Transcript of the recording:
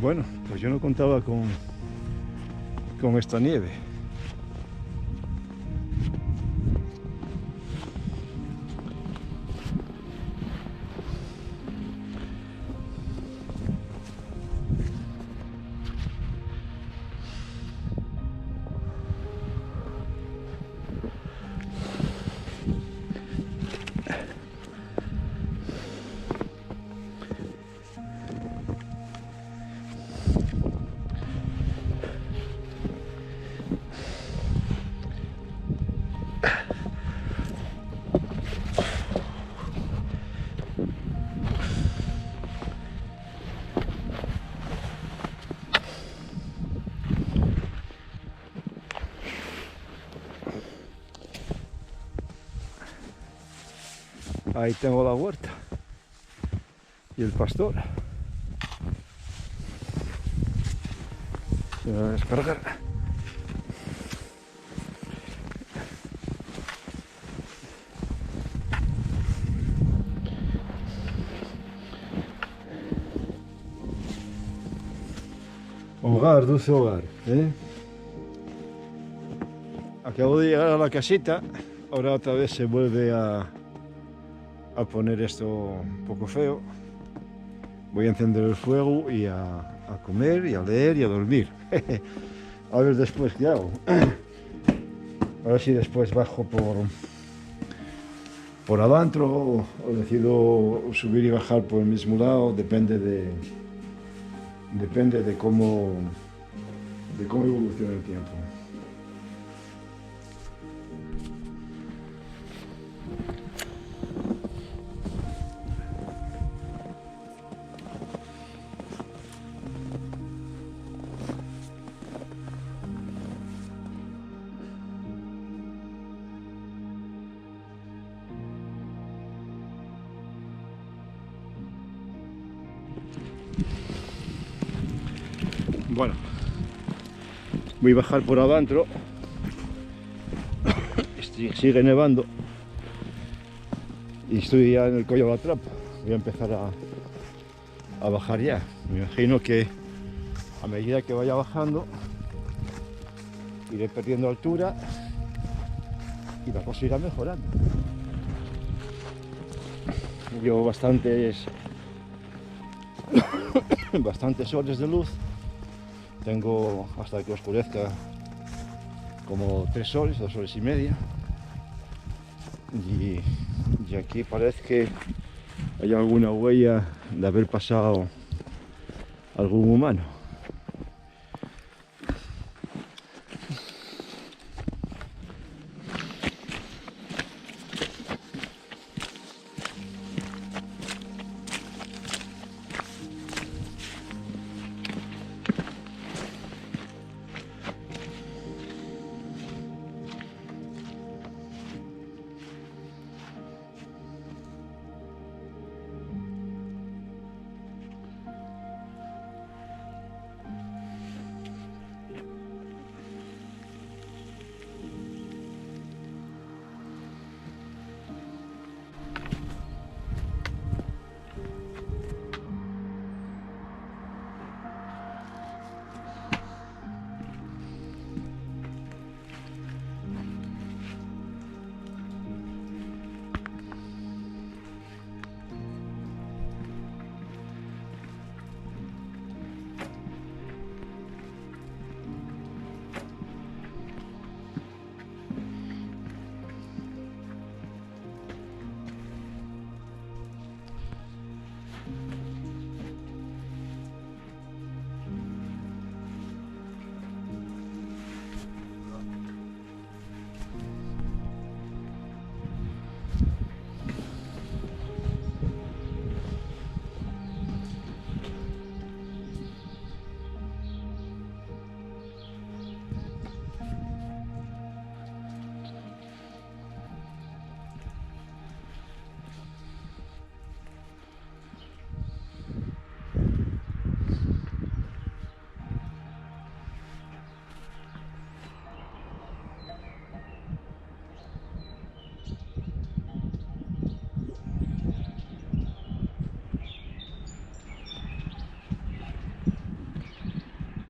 Bueno, pues yo no contaba con esta nieve. Ahí tengo la huerta y el pastor. Se va a descargar. Hogar, dulce hogar, ¿eh? Acabo de llegar a la casita. Ahora otra vez se vuelve a poner esto un poco feo. Voy a encender el fuego y a comer y a leer y a dormir. A ver después qué hago. A ver si después bajo por Avantro o decido subir y bajar por el mismo lado. Depende de cómo evoluciona el tiempo. Bueno, voy a bajar por Avantro. Sigue nevando y estoy ya en el Collo de la Trapa. Voy a empezar a bajar ya. Me imagino que a medida que vaya bajando iré perdiendo altura y la cosa irá mejorando. Llevo bastantes horas de luz. Tengo hasta que oscurezca como 3 horas, 2 horas y media. Y aquí parece que hay alguna huella de haber pasado algún humano.